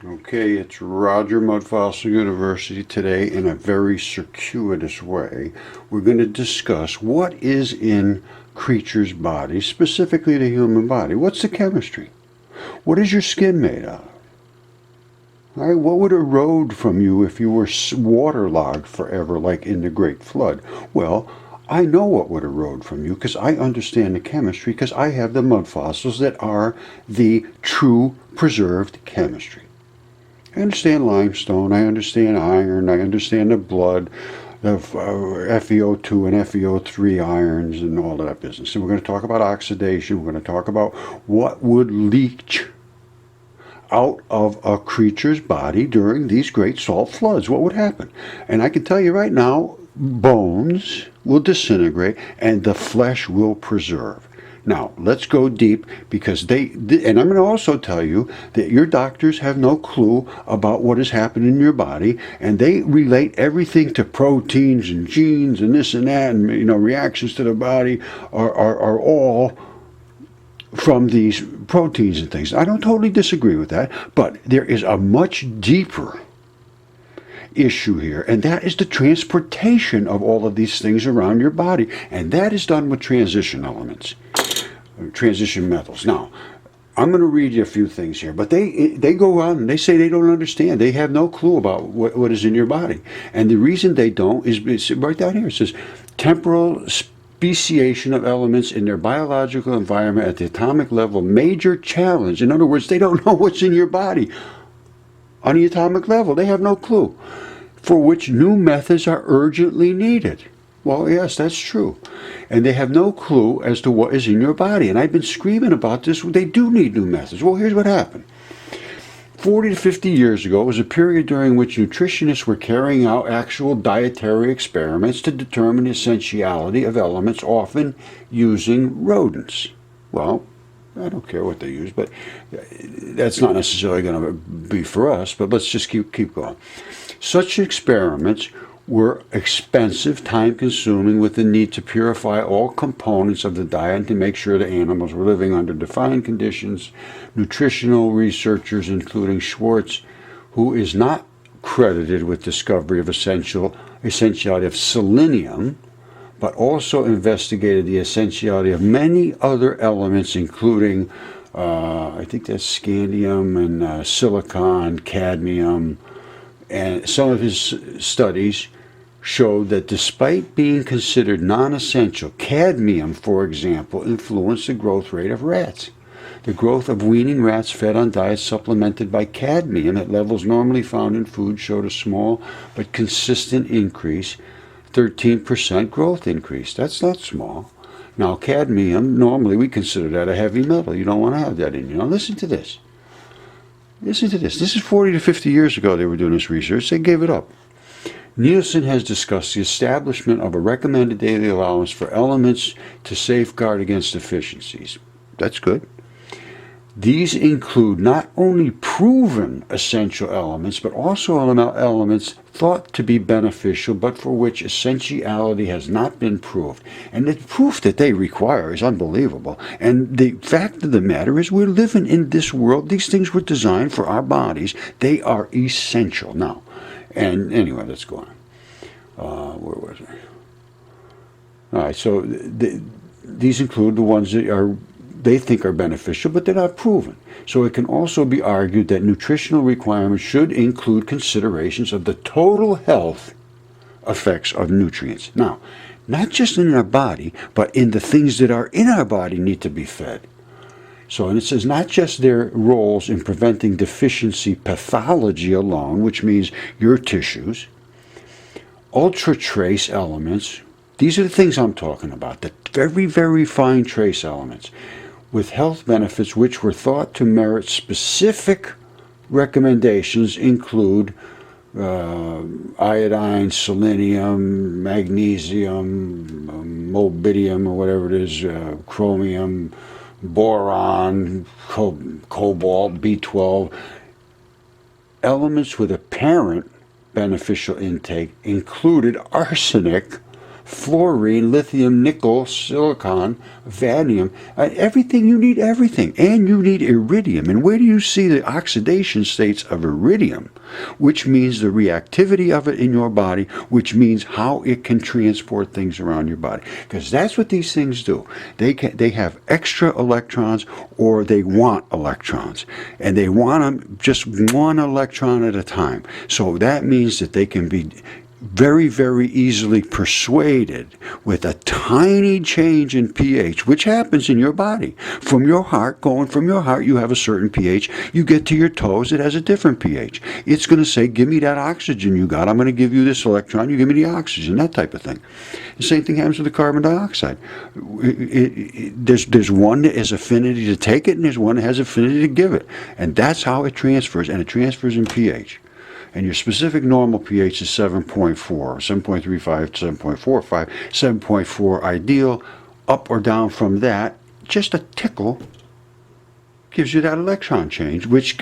Okay, it's Roger Mudfossil University today. In a very circuitous way, we're going to discuss what is in creatures' bodies, specifically the human body. What's the chemistry? What is your skin made of? All right, what would erode from you if you were waterlogged forever, like in the Great Flood? Well, I know what would erode from you because I understand the chemistry, because I have the mud fossils that are the true preserved chemistry. I understand limestone, I understand iron, I understand the blood of FeO2 and FeO3 irons and all of that business. And we're going to talk about oxidation. We're going to talk about what would leach out of a creature's body during these great salt floods. What would happen? And I can tell you right now, bones will disintegrate and the flesh will preserve. Now, let's go deep, because and I'm going to also tell you that your doctors have no clue about what is happening in your body, and they relate everything to proteins and genes and this and that, and reactions to the body are all from these proteins and things. I don't totally disagree with that, but there is a much deeper issue here, and that is the transportation of all of these things around your body, and that is done with transition elements, transition metals. Now, I'm going to read you a few things here, but they go on and they say they don't understand. They have no clue about what is in your body, and the reason they don't is it's right down here. It says temporal speciation of elements in their biological environment at the atomic level, major challenge. In other words, they don't know what's in your body on the atomic level. They have no clue, for which new methods are urgently needed. Well, yes, that's true. And they have no clue as to what is in your body. And I've been screaming about this. They do need new methods. Well, here's what happened. 40 to 50 years ago was a period during which nutritionists were carrying out actual dietary experiments to determine the essentiality of elements, often using rodents. Well, I don't care what they use, but that's not necessarily going to be for us, but let's just keep going. Such experiments were expensive, time-consuming, with the need to purify all components of the diet and to make sure the animals were living under defined conditions. Nutritional researchers, including Schwartz, who is not credited with discovery of essentiality of selenium, but also investigated the essentiality of many other elements, including, I think that's scandium and silicon, cadmium, and some of his studies showed that despite being considered non-essential, cadmium, for example, influenced the growth rate of rats. The growth of weaning rats fed on diets supplemented by cadmium at levels normally found in food showed a small but consistent increase, 13% growth increase. That's not small. Now, cadmium, normally we consider that a heavy metal. You don't want to have that in you. Now, listen to this. Listen to this. This is 40 to 50 years ago they were doing this research. They gave it up. Nielsen has discussed the establishment of a recommended daily allowance for elements to safeguard against deficiencies. That's good. These include not only proven essential elements, but also elements thought to be beneficial, but for which essentiality has not been proved. And the proof that they require is unbelievable. And the fact of the matter is, we're living in this world. These things were designed for our bodies. They are essential. Now, and anyway, let's go on. Where was I? All right, so these include the ones that they think are beneficial, but they're not proven. So it can also be argued that nutritional requirements should include considerations of the total health effects of nutrients. Now, not just in our body, but in the things that are in our body need to be fed. So, and it says not just their roles in preventing deficiency pathology alone, which means your tissues, ultra trace elements. These are the things I'm talking about, the very, very fine trace elements with health benefits which were thought to merit specific recommendations include iodine, selenium, magnesium, molybdenum, or whatever it is, chromium, boron, cobalt, B12. Elements with apparent beneficial intake included arsenic, fluorine, lithium, nickel, silicon, vanadium, everything. You need everything. And you need iridium. And where do you see the oxidation states of iridium? Which means the reactivity of it in your body, which means how it can transport things around your body. Because that's what these things do. They have extra electrons, or they want electrons. And they want them just one electron at a time. So that means that they can be very, very easily persuaded with a tiny change in pH, which happens in your body. From your heart, going from your heart, you have a certain pH. You get to your toes, it has a different pH. It's going to say, give me that oxygen you got. I'm going to give you this electron. You give me the oxygen, that type of thing. The same thing happens with the carbon dioxide. There's one that has affinity to take it, and there's one that has affinity to give it. And that's how it transfers, and it transfers in pH. And your specific normal pH is 7.4, 7.35, 7.45, 7.4 ideal. Up or down from that, just a tickle gives you that electron change, which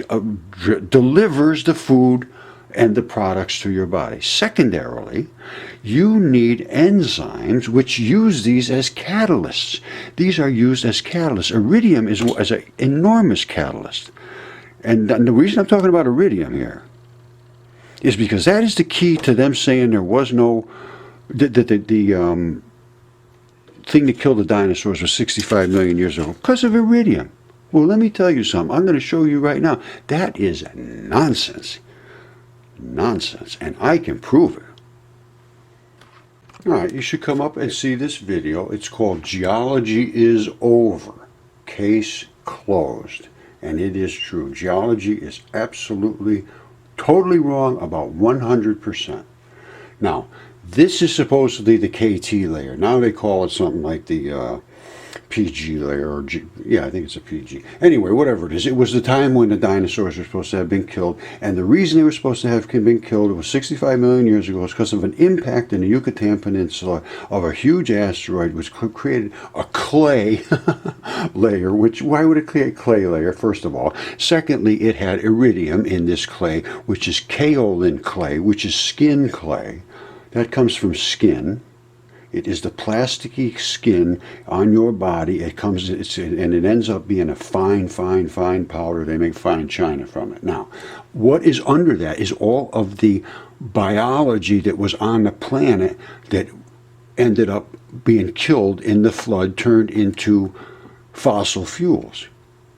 delivers the food and the products to your body. Secondarily, you need enzymes which use these as catalysts. These are used as catalysts. Iridium is an enormous catalyst. And the reason I'm talking about iridium here is because that is the key to them saying there was no, the thing that killed the dinosaurs was 65 million years ago, because of iridium. Well, let me tell you something. I'm going to show you right now. That is nonsense. Nonsense. And I can prove it. All right, you should come up and see this video. It's called Geology is Over. Case closed. And it is true. Geology is absolutely totally wrong about 100%. Now, this is supposedly the KT layer. Now they call it something like the PG layer, or yeah, I think it's a PG. Anyway, whatever it is, it was the time when the dinosaurs were supposed to have been killed, and the reason they were supposed to have been killed, it was 65 million years ago, was because of an impact in the Yucatan Peninsula of a huge asteroid, which created a clay layer. Which, why would it create a clay layer, first of all? Secondly, it had iridium in this clay, which is kaolin clay, which is skin clay. That comes from skin. It is the plasticky skin on your body. It comes, and it ends up being a fine, fine, fine powder. They make fine china from it. Now, what is under that is all of the biology that was on the planet that ended up being killed in the flood, turned into fossil fuels.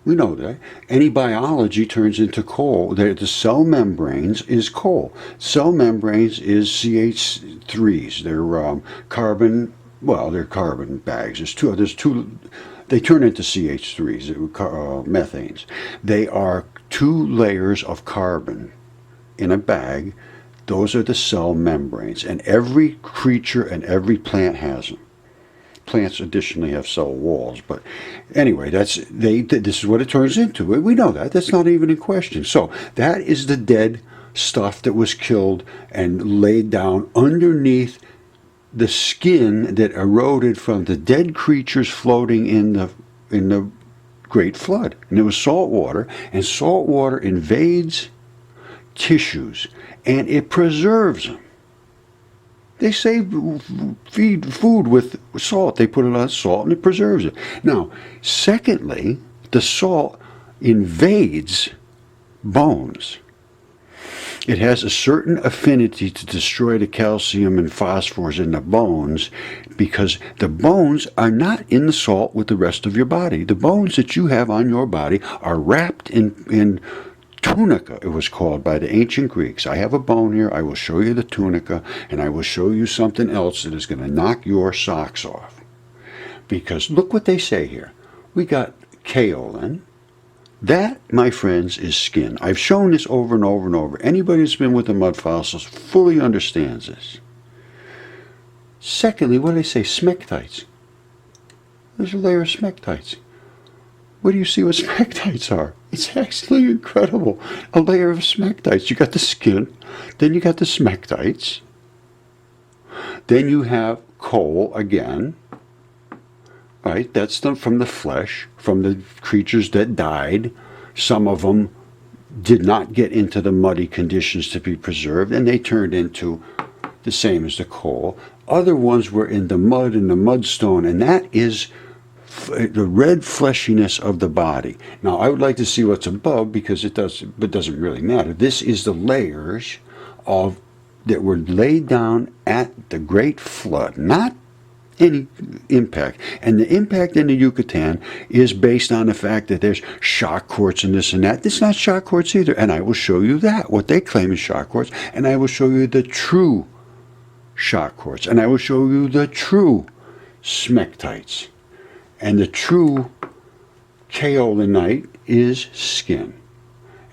We know that. Any biology turns into coal. The cell membranes is coal. Cell membranes is CH3s. They're carbon, well, they're carbon bags. There's two, they turn into CH3s, methanes. They are two layers of carbon in a bag. Those are the cell membranes. And every creature and every plant has them. Plants additionally have cell walls, but anyway, this is what it turns into. We know that. That's not even in question. So that is the dead stuff that was killed and laid down underneath the skin that eroded from the dead creatures floating in the Great Flood. And it was salt water, and salt water invades tissues and it preserves them. They say feed food with salt. They put it on salt and it preserves it. Now, secondly, the salt invades bones. It has a certain affinity to destroy the calcium and phosphorus in the bones, because the bones are not in the salt with the rest of your body. The bones that you have on your body are wrapped in tunica, it was called by the ancient Greeks. I have a bone here. I will show you the tunica, and I will show you something else that is going to knock your socks off. Because look what they say here. We got kaolin. That, my friends, is skin. I've shown this over and over and over. Anybody that's been with the mud fossils fully understands this. Secondly, what do they say? Smectites. There's a layer of smectites. Where do you see what smectites are? It's actually incredible. A layer of smectites. You got the skin, then you got the smectites, then you have coal again, right? That's from the flesh, from the creatures that died. Some of them did not get into the muddy conditions to be preserved, and they turned into the same as the coal. Other ones were in the mud and the mudstone, and that is the red fleshiness of the body. Now, I would like to see what's above because it doesn't really matter. This is the layers that were laid down at the Great Flood, not any impact. And the impact in the Yucatan is based on the fact that there's shock quartz and this and that. It's not shock quartz either, and I will show you that, what they claim is shock quartz, and I will show you the true shock quartz, and I will show you the true smectites. And the true kaolinite is skin.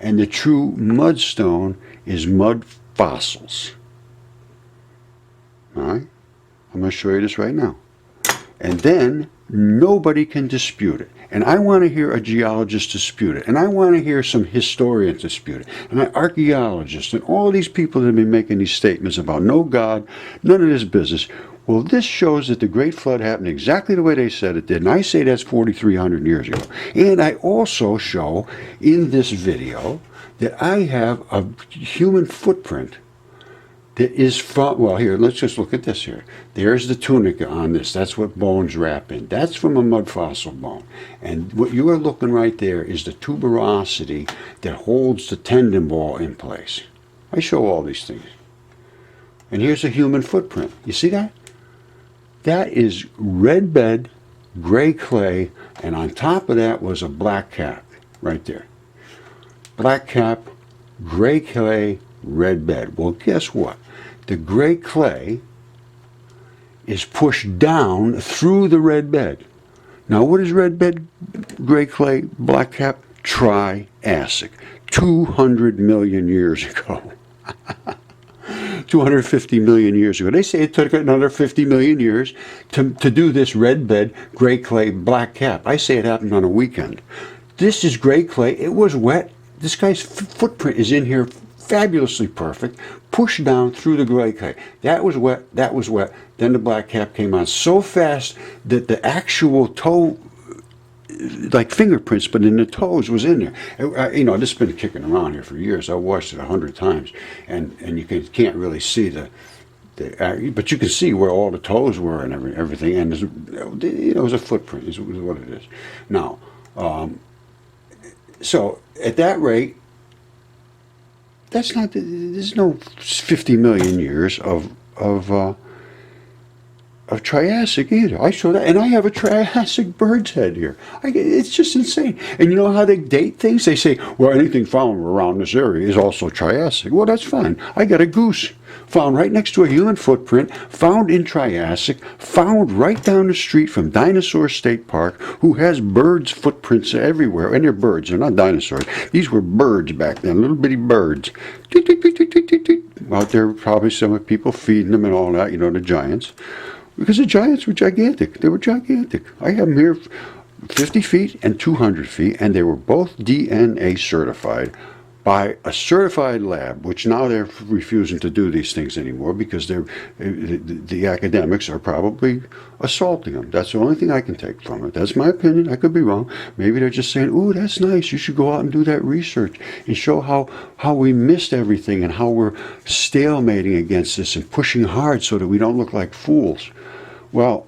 And the true mudstone is mud fossils. All right? I'm going to show you this right now. And then nobody can dispute it. And I want to hear a geologist dispute it. And I want to hear some historians dispute it. And archaeologists and all these people that have been making these statements about no God, none of this business. Well, this shows that the Great Flood happened exactly the way they said it did. And I say that's 4,300 years ago. And I also show in this video that I have a human footprint that is from, well, here, let's just look at this here. There's the tunica on this. That's what bones wrap in. That's from a mud fossil bone. And what you are looking right there is the tuberosity that holds the tendon wall in place. I show all these things. And here's a human footprint. You see that? That is red bed, gray clay, and on top of that was a black cap right there. Black cap, gray clay, red bed. Well, guess what? The gray clay is pushed down through the red bed. Now, what is red bed, gray clay, black cap? Triassic. 200 million years ago. 250 million years ago. They say it took another 50 million years to do this red bed, gray clay, black cap. I say it happened on a weekend. This is gray clay. It was wet. This guy's footprint is in here fabulously perfect, pushed down through the gray clay. That was wet, that was wet. Then the black cap came on so fast that the actual toe, like fingerprints, but in the toes, was in there. You know, this has been kicking around here for years. I watched it 100 times, and you can't really see but you can see where all the toes were and everything. And it was a footprint, is what it is. Now, so at that rate, there's no 50 million years of Triassic either. I show that, and I have a Triassic bird's head here. It's just insane. And you know how they date things? They say, well, anything found around this area is also Triassic. Well, that's fine. I got a goose found right next to a human footprint, found in Triassic, found right down the street from Dinosaur State Park, who has birds' footprints everywhere. And they're birds. They're not dinosaurs. These were birds back then, little bitty birds. Out there, probably some people feeding them and all that, you know, the giants. Because the giants were gigantic. They were gigantic. I have them here 50 feet and 200 feet, and they were both DNA certified by a certified lab, which now they're refusing to do these things anymore because the academics are probably assaulting them. That's the only thing I can take from it. That's my opinion. I could be wrong. Maybe they're just saying, ooh, that's nice. You should go out and do that research and show how we missed everything and how we're stalemating against this and pushing hard so that we don't look like fools. Well,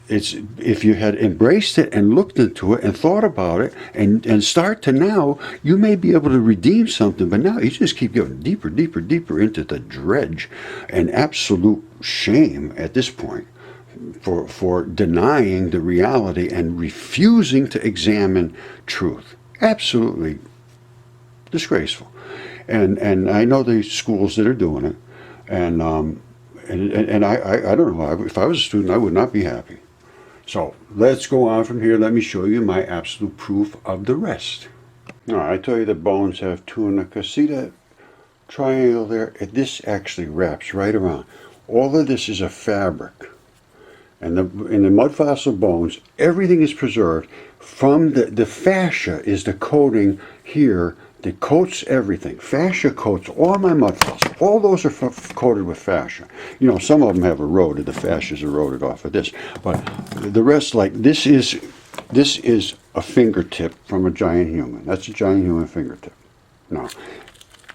if you had embraced it and looked into it and thought about it and start to now, you may be able to redeem something, but now you just keep going deeper, deeper, deeper into the dredge and absolute shame at this point for denying the reality and refusing to examine truth. Absolutely disgraceful. And I know the schools that are doing it, and I don't know, if I was a student, I would not be happy. So let's go on from here. Let me show you my absolute proof of the rest. All right, I tell you the bones have tunica. See that triangle there? This actually wraps right around. All of this is a fabric. And in the mud fossil bones, everything is preserved. From the fascia is the coating here that coats everything. Fascia coats all my mud fossils. All those are coated with fascia. You know, some of them have eroded. The fascia is eroded off of this. But the rest, like this is a fingertip from a giant human. That's a giant human fingertip. Now,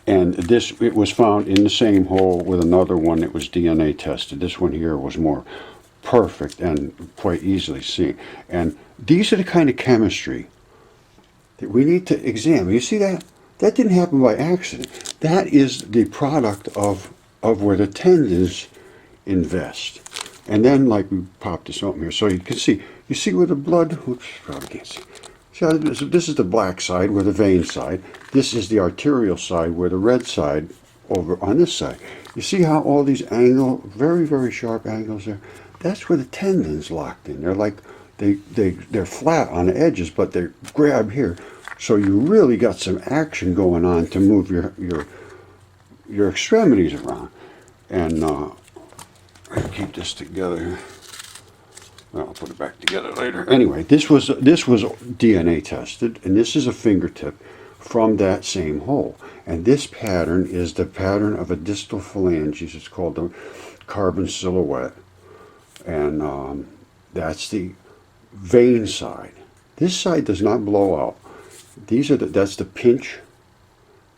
And this, it was found in the same hole with another one that was DNA tested. This one here was more perfect and quite easily seen. And these are the kind of chemistry that we need to examine. You see that? That didn't happen by accident. That is the product of where the tendons invest. And then, like, we pop this open here so you can see. You see where the blood, oops, probably can't see. See, this is the black side, where the vein side. This is the arterial side, where the red side over on this side. You see how all these very, very sharp angles are? That's where the tendons locked in. They're like, they're flat on the edges, but they grab here. So you really got some action going on to move your extremities around. And I'll keep this together. Well, I'll put it back together later. Anyway, this was DNA tested, and this is a fingertip from that same hole. And this pattern is the pattern of a distal phalanges. It's called the carbon silhouette. And that's the vein side. This side does not blow out. That's the pinch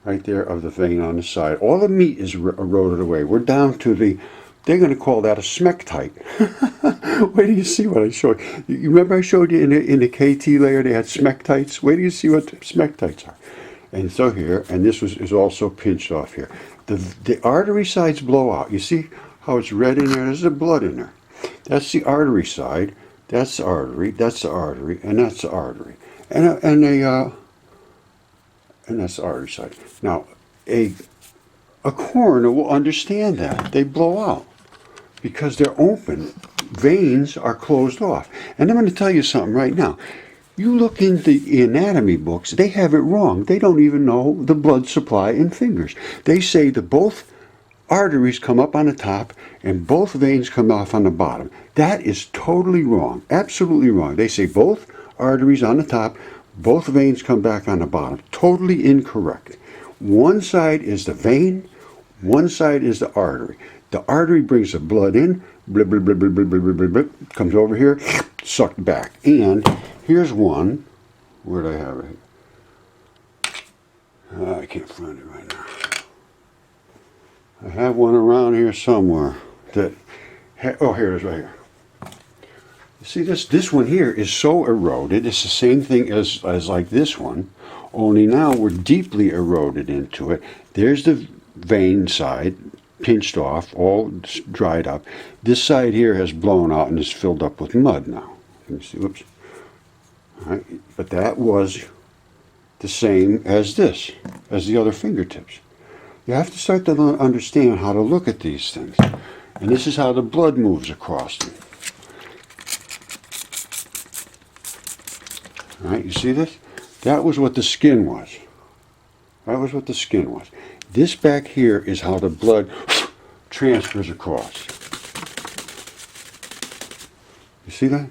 right there of the vein on the side. All the meat is eroded away. We're down to they're going to call that a smectite. Wait till you see what I showed you. You remember I showed you in the KT layer they had smectites? Wait till you see what smectites are. And so here, and this is also pinched off here. The artery sides blow out. You see how it's red in there? There's the blood in there. That's the artery side. That's the artery. That's the artery. And that's the artery. And that's the artery side. Now, a coroner will understand that. They blow out because they're open. Veins are closed off. And I'm going to tell you something right now. You look in the anatomy books, they have it wrong. They don't even know the blood supply in fingers. They say that both arteries come up on the top and both veins come off on the bottom. That is totally wrong. Absolutely wrong. They say both arteries on the top, both veins come back on the bottom. Totally incorrect. One side is the vein, one side is the artery. The artery brings the blood in, blip, blip, blip, blip, blip, blip, blip, blip, comes over here, sucked back. And here's one. Where'd I have it? I can't find it right now. I have one around here somewhere. Oh, here it is right here. You see this one here is so eroded. It's the same thing as like this one, only now we're deeply eroded into it. There's the vein side, pinched off, all dried up. This side here has blown out and is filled up with mud now. Let me see, whoops. All right, but that was the same as this, as the other fingertips. You have to start to understand how to look at these things. And this is how the blood moves across them. All right, you see this? That was what the skin was. That was what the skin was. This back here is how the blood transfers across. You see that?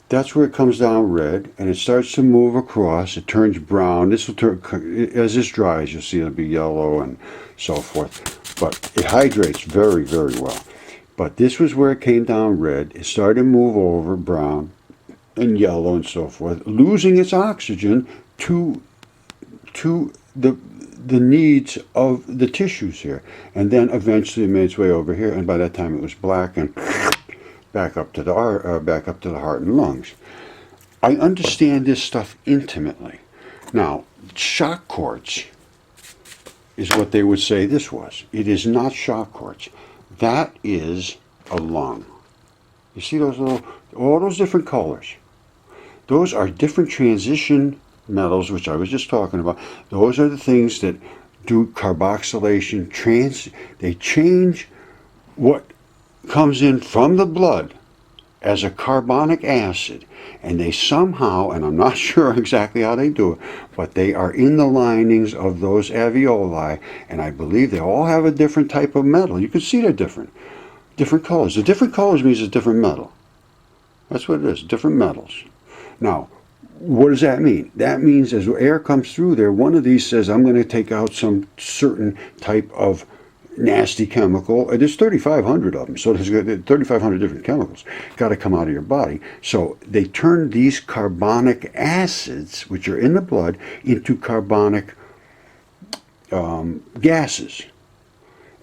That's where it comes down red, and it starts to move across. It turns brown. This will turn, as this dries, you'll see it'll be yellow and so forth. But it hydrates very, very well. But this was where it came down red. It started to move over brown and yellow and so forth, losing its oxygen to the needs of the tissues here. And then eventually it made its way over here, and by that time it was black and back up to the heart and lungs. I understand this stuff intimately. Now, shock quartz is what they would say this was. It is not shock quartz. That is a lung. You see those all those different colors? Those are different transition metals, which I was just talking about. Those are the things that do carboxylation. They change what comes in from the blood as a carbonic acid, and they somehow, and I'm not sure exactly how they do it, but they are in the linings of those alveoli, and I believe they all have a different type of metal. You can see they're different colors. The different colors means a different metal. That's what it is, different metals. Now, what does that mean? That means as air comes through there, one of these says, I'm going to take out some certain type of nasty chemical. There's 3,500 of them, so there's 3,500 different chemicals got to come out of your body. So they turn these carbonic acids, which are in the blood, into carbonic gases,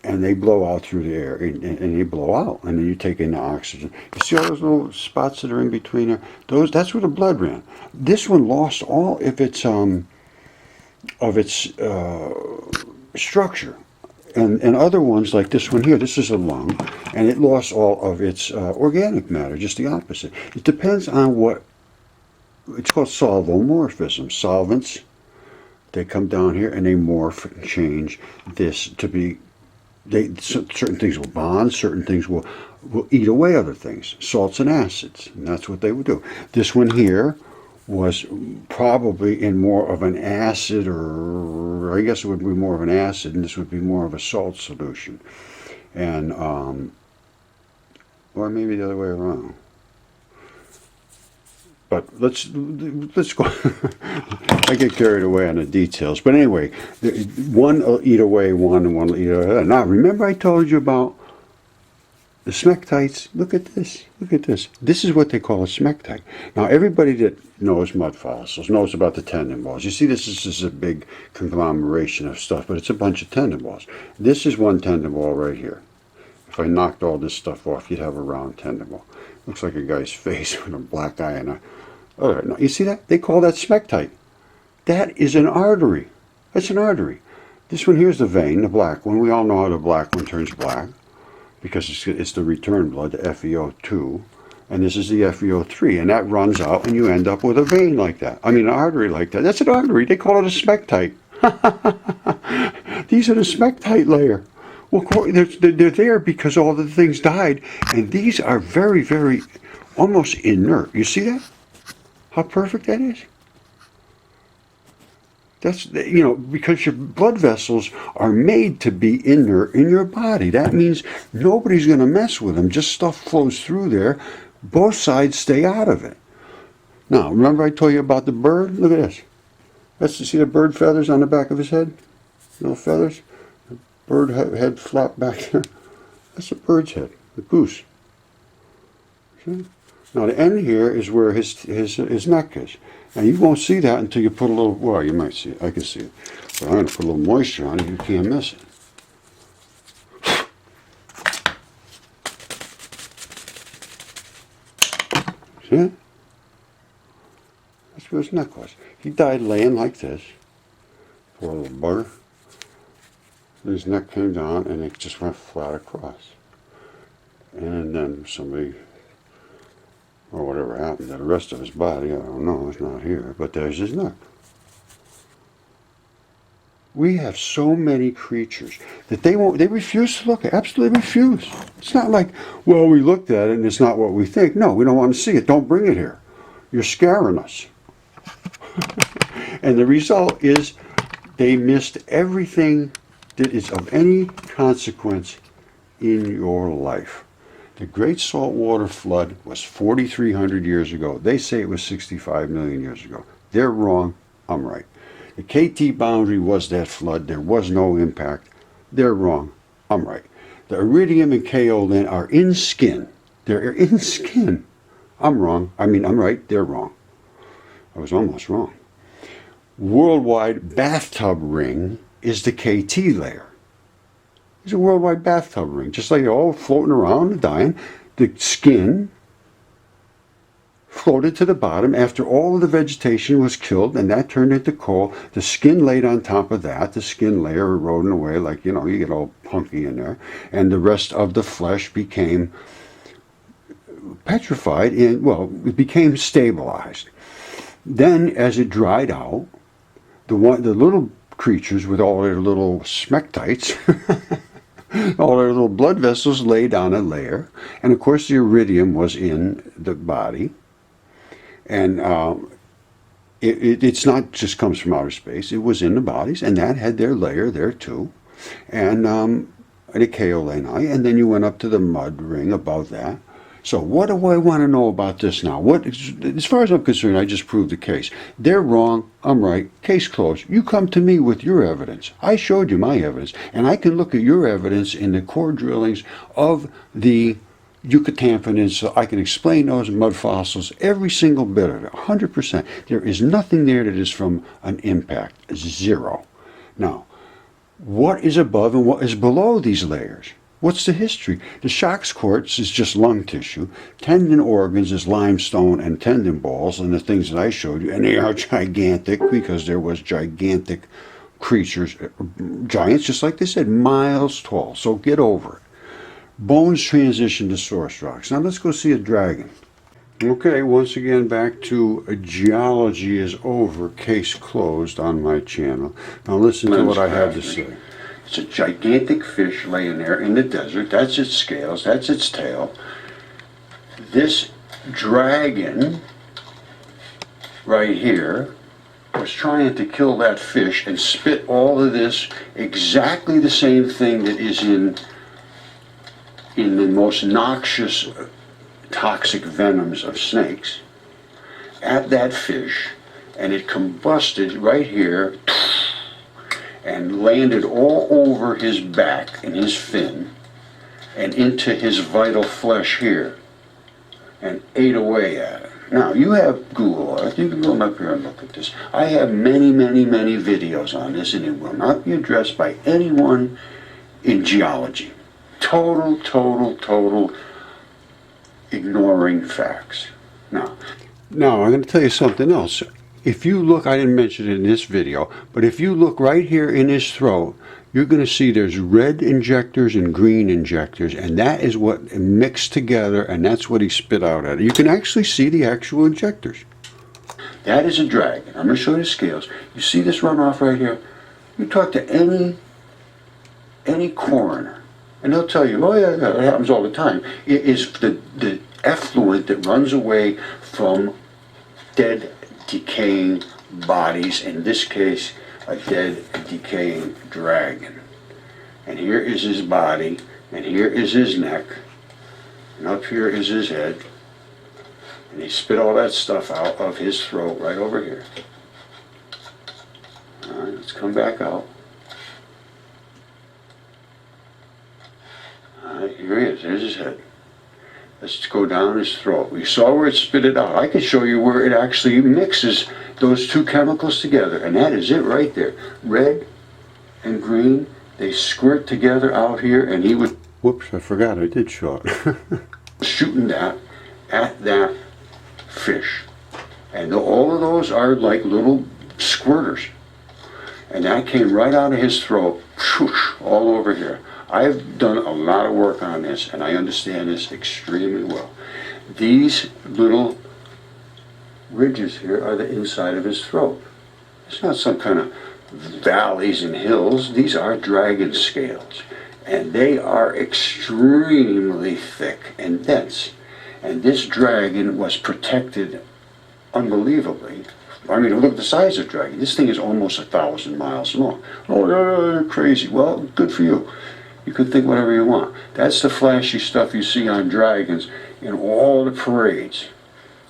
and they blow out through the air, and they blow out, and then you take in the oxygen. You see all those little spots that are in between there? That's where the blood ran. This one lost all of its structure. And other ones like this one here, this is a lung, and it lost all of its organic matter, just the opposite. It depends on what, it's called solvomorphism. Solvents, they come down here and they morph and change this to be, certain things will bond, certain things will eat away other things, salts and acids, and that's what they would do. This one here was probably in more of an acid, or I guess it would be more of an acid, and this would be more of a salt solution, and or maybe the other way around. But let's go. I get carried away on the details. But anyway, one will eat away one, and one will eat away. Now, remember I told you about the smectites? Look at this. Look at this. This is what they call a smectite. Now, everybody that knows mud fossils knows about the tendon balls. You see, this is a big conglomeration of stuff, but it's a bunch of tendon balls. This is one tendon ball right here. If I knocked all this stuff off, you'd have a round tendon ball. Looks like a guy's face with a black eye and a... Oh, no, you see that? They call that smectite. That is an artery. That's an artery. This one here is the vein, the black one. We all know how the black one turns black, because it's the return blood, the FeO2, and this is the FeO3, and that runs out, and you end up with a vein like that. I mean, an artery like that. That's an artery. They call it a smectite. These are the smectite layer. Well, they're there because all the things died, and these are very, very, almost inert. You see that? How perfect that is? That's, you know, because your blood vessels are made to be inert in your body. That means nobody's going to mess with them. Just stuff flows through there. Both sides stay out of it. Now, remember I told you about the bird? Look at this. That's, you see the bird feathers on the back of his head? Little feathers? The bird head flap back there. That's a bird's head, the goose. See? Now the end here is where his neck is. Now you won't see that until you put a little, well, you might see it. I can see it. But I'm going to put a little moisture on it. You can't miss it. See it? That's where his neck was. He died laying like this. Poor little bugger. His neck came down and it just went flat across. And then somebody, or whatever happened to the rest of his body, I don't know, it's not here, but there's his neck. We have so many creatures that they refuse to look at, absolutely refuse. It's not like, well, we looked at it and it's not what we think. No, we don't want to see it. Don't bring it here. You're scaring us. And the result is they missed everything that is of any consequence in your life. The Great Saltwater Flood was 4,300 years ago. They say it was 65 million years ago. They're wrong. I'm right. The KT boundary was that flood. There was no impact. They're wrong. I'm right. The iridium and kaolin are in skin. They're in skin. I'm wrong. I mean, I'm right. They're wrong. I was almost wrong. Worldwide bathtub ring is the KT layer. It's a worldwide bathtub ring, just like you're all floating around and dying. The skin floated to the bottom after all of the vegetation was killed, and that turned into coal. The skin laid on top of that, the skin layer eroding away, like, you know, you get all punky in there, and the rest of the flesh became petrified, it became stabilized. Then, as it dried out, the little creatures with all their little smectites, all their little blood vessels laid on a layer, and of course the iridium was in the body, and it's not just comes from outer space. It was in the bodies, and that had their layer there too, and the kaolini, and then you went up to the mud ring above that. So what do I want to know about this now? As far as I'm concerned, I just proved the case. They're wrong, I'm right, case closed. You come to me with your evidence. I showed you my evidence, and I can look at your evidence in the core drillings of the Yucatan Peninsula. I can explain those mud fossils, every single bit of it, 100%. There is nothing there that is from an impact, zero. Now, what is above and what is below these layers. What's the history? The Schacht's quartz is just lung tissue. Tendon organs is limestone and tendon balls, and the things that I showed you, and they are gigantic because there was gigantic creatures, giants, just like they said, miles tall. So get over it. Bones transition to source rocks. Now let's go see a dragon. Okay, once again back to geology is over, case closed on my channel. Now listen to what I have to say. It's a gigantic fish laying there in the desert. That's its scales, that's its tail. This dragon right here was trying to kill that fish and spit all of this, exactly the same thing that is in the most noxious toxic venoms of snakes, at that fish, and it combusted right here and landed all over his back and his fin and into his vital flesh here and ate away at it. Now, you have Google Earth. You can go up here and look at this. I have many, many, many videos on this, and it will not be addressed by anyone in geology. Total ignoring facts. Now, I'm going to tell you something else. If you look, I didn't mention it in this video, but if you look right here in his throat, you're going to see there's red injectors and green injectors, and that is what mixed together, and that's what he spit out at it. You can actually see the actual injectors. That is a dragon. I'm going to show you the scales. You see this runoff right here? You talk to any coroner, and they'll tell you, oh yeah, it happens all the time. It is the effluent that runs away from dead, decaying bodies, in this case, a dead, decaying dragon. And here is his body, and here is his neck, and up here is his head, and he spit all that stuff out of his throat right over here. All right, let's come back out. All right, here he is, there's his head. Let's go down his throat. We saw where it spit it out. I could show you where it actually mixes those two chemicals together, and that is it right there. Red and green, they squirt together out here, and he would... Whoops, I forgot I did show it. Shooting that at that fish. And all of those are like little squirters. And that came right out of his throat, whoosh, all over here. I've done a lot of work on this, and I understand this extremely well. These little ridges here are the inside of his throat. It's not some kind of valleys and hills. These are dragon scales, and they are extremely thick and dense. And this dragon was protected unbelievably. I mean, look at the size of the dragon. This thing is almost 1,000 miles long. Oh, you're crazy. Well, good for you. You can think whatever you want. That's the flashy stuff you see on dragons in all the parades.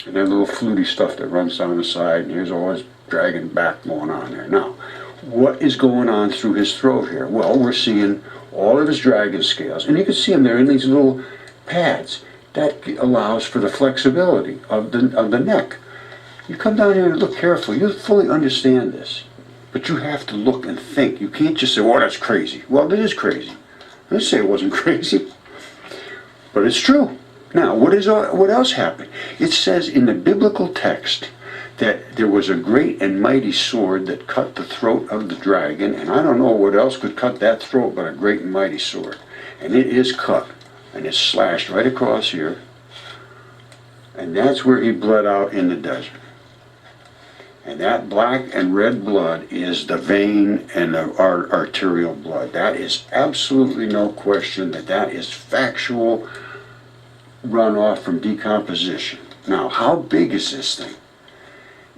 And that little fluty stuff that runs down the side, and here's all his dragon back going on there. Now, what is going on through his throat here? Well, we're seeing all of his dragon scales, and you can see them there in these little pads. That allows for the flexibility of the neck. You come down here and look carefully, you'll fully understand this. But you have to look and think. You can't just say, oh, that's crazy. Well, it is crazy. I didn't say it wasn't crazy, but it's true. Now, what else happened? It says in the biblical text that there was a great and mighty sword that cut the throat of the dragon, and I don't know what else could cut that throat but a great and mighty sword. And it is cut, and it's slashed right across here, and that's where he bled out in the desert. And that black and red blood is the vein and the arterial blood. That is absolutely no question that is factual runoff from decomposition. Now, how big is this thing?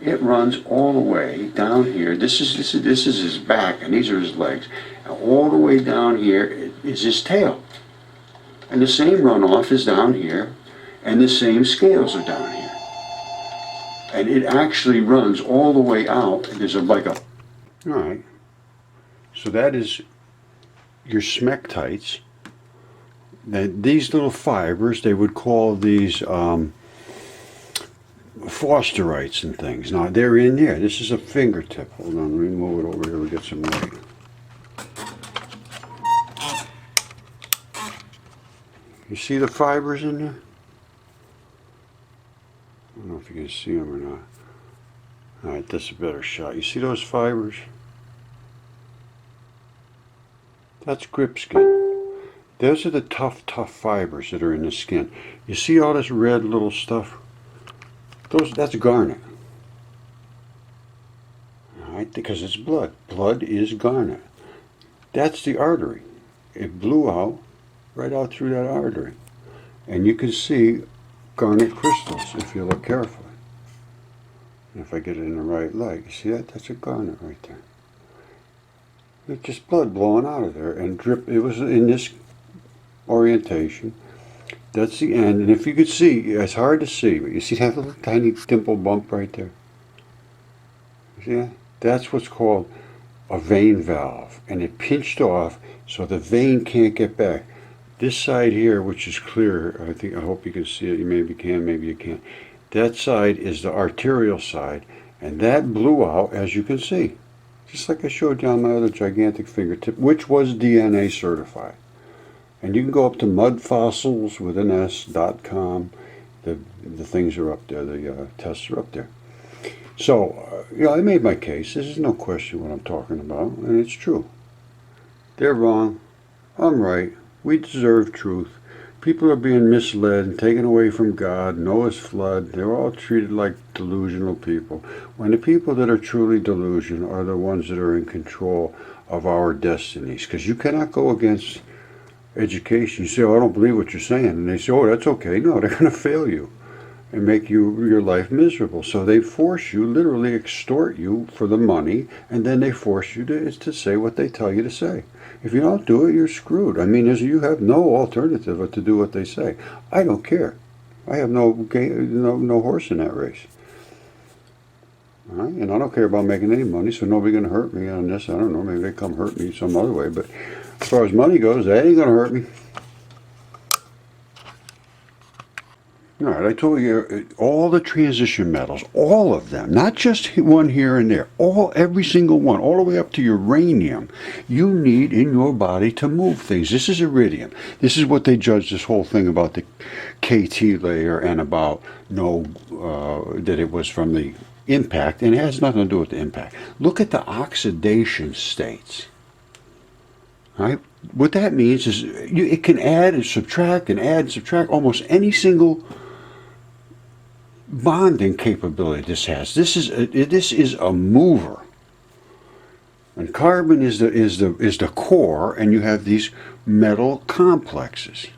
It runs all the way down here. This is his back, and these are his legs. And all the way down here is his tail. And the same runoff is down here, and the same scales are down here. And it actually runs all the way out. There's like a... All right. So that is your smectites. These little fibers, they would call these Fosterites and things. Now, they're in there. This is a fingertip. Hold on, let me move it over here. We get some light. You see the fibers in there? I don't know if you can see them or not. Alright, this is a better shot. You see those fibers? That's grip skin. Those are the tough fibers that are in the skin. You see all this red little stuff? That's garnet. Alright, because it's blood. Blood is garnet. That's the artery. It blew out right out through that artery. And you can see garnet crystals if you look carefully. And if I get it in the right light, you see that? That's a garnet right there. It's just blood blowing out of there and drip. It was in this orientation. That's the end. And if you could see, it's hard to see, but you see that little tiny dimple bump right there? You see that? That's what's called a vein valve. And it pinched off so the vein can't get back. This side here, which is clear, I hope you can see it. You maybe can, maybe you can't. That side is the arterial side, and that blew out, as you can see. Just like I showed you on my other gigantic fingertip, which was DNA certified. And you can go up to mudfossils.com. The things are up there, the tests are up there. So, I made my case. This is no question what I'm talking about, and it's true. They're wrong. I'm right. We deserve truth. People are being misled and taken away from God, Noah's flood. They're all treated like delusional people. When the people that are truly delusional are the ones that are in control of our destinies. Because you cannot go against education. You say, oh, I don't believe what you're saying. And they say, oh, that's okay. No, they're going to fail you and make your life miserable. So they force you, literally extort you for the money, and then they force you to say what they tell you to say. If you don't do it, you're screwed. I mean, you have no alternative but to do what they say. I don't care. I have no horse in that race. All right? And I don't care about making any money, so nobody's going to hurt me on this. I don't know. Maybe they come hurt me some other way. But as far as money goes, that ain't going to hurt me. All right, I told you all the transition metals, all of them, not just one here and there, every single one, all the way up to uranium, you need in your body to move things. This is iridium. This is what they judge this whole thing about the KT layer and about that it was from the impact, and it has nothing to do with the impact. Look at the oxidation states. All right? What that means is it can add and subtract almost any single bonding capability this has. This is a mover. And carbon is the core, and you have these metal complexes,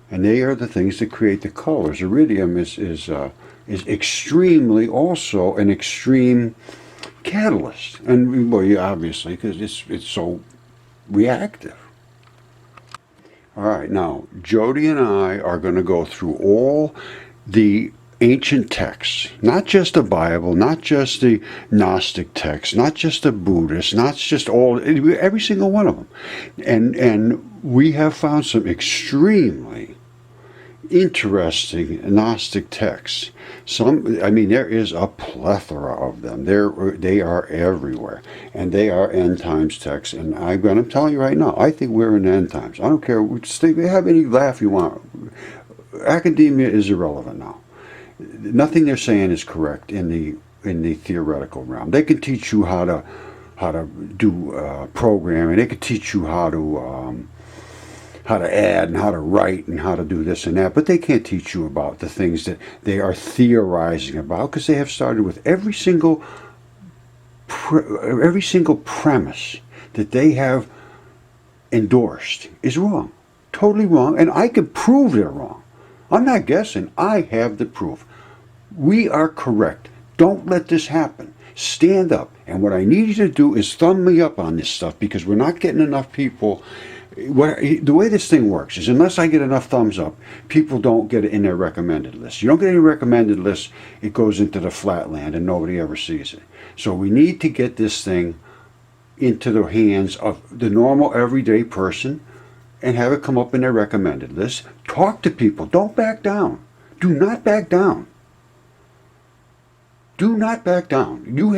and they are the things that create the colors. Iridium is extremely also an extreme catalyst, and well, obviously because it's so reactive. All right, now Jody and I are going to go through all the ancient texts, not just the Bible, not just the Gnostic texts, not just the Buddhists, not just every single one of them, and we have found some extremely interesting Gnostic texts. There is a plethora of them. They are everywhere, and they are end times texts. And I'm telling you right now, I think we're in end times. I don't care. Have any laugh you want. Academia is irrelevant now. Nothing they're saying is correct in the theoretical realm. They can teach you how to do programming. They can teach you how to add and how to write and how to do this and that, but they can't teach you about the things that they are theorizing about, because they have started with every single premise that they have endorsed is wrong, totally wrong, and I can prove they're wrong. I'm not guessing. I have the proof. We are correct. Don't let this happen. Stand up. And what I need you to do is thumb me up on this stuff, because we're not getting enough people. The way this thing works is, unless I get enough thumbs up, people don't get it in their recommended list. You don't get any recommended list, it goes into the flatland and nobody ever sees it. So we need to get this thing into the hands of the normal everyday person and have it come up in their recommended list. Talk to people. Don't back down. Do not back down. Do not back down. You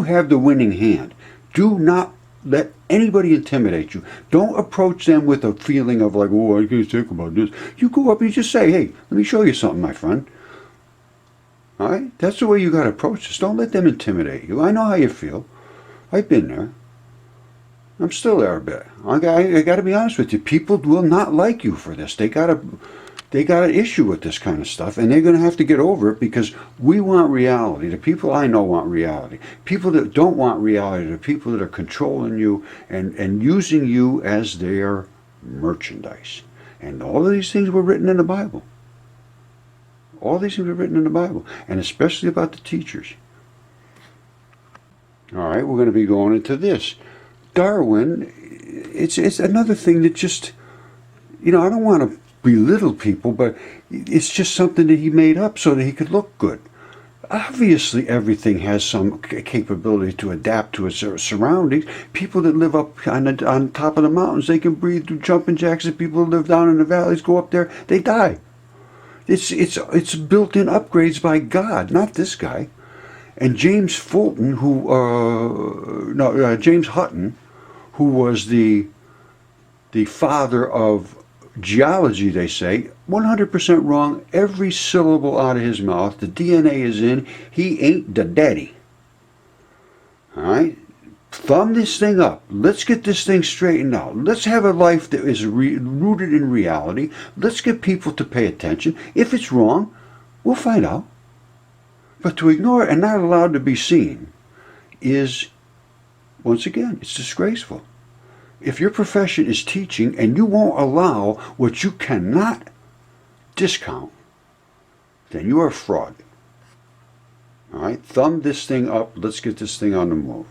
have the winning hand. Do not let anybody intimidate you. Don't approach them with a feeling of like, oh, I can't think about this. You go up and you just say, hey, let me show you something, my friend. All right? That's the way you got to approach this. Don't let them intimidate you. I know how you feel. I've been there. I'm still there a bit. I got to be honest with you. People will not like you for this. They got an issue with this kind of stuff, and they're going to have to get over it because we want reality. The people I know want reality. People that don't want reality are people that are controlling you and using you as their merchandise. And all of these things were written in the Bible. All these things were written in the Bible, and especially about the teachers. All right, we're going to be going into this. Darwin, it's another thing that just, I don't want to belittle people, but it's just something that he made up so that he could look good. Obviously, everything has some capability to adapt to its surroundings. People that live up on top of the mountains, they can breathe through jumping jacks. And people that live down in the valleys go up there, they die. It's built-in upgrades by God, not this guy. And James Fulton, James Hutton, who was the father of geology, they say, 100% wrong. Every syllable out of his mouth. The DNA is in. He ain't the daddy. All right? Thumb this thing up. Let's get this thing straightened out. Let's have a life that is rooted in reality. Let's get people to pay attention. If it's wrong, we'll find out. But to ignore it and not allowed to be seen is, once again, it's disgraceful. If your profession is teaching and you won't allow what you cannot discount, then you are a fraud. All right? Thumb this thing up. Let's get this thing on the move.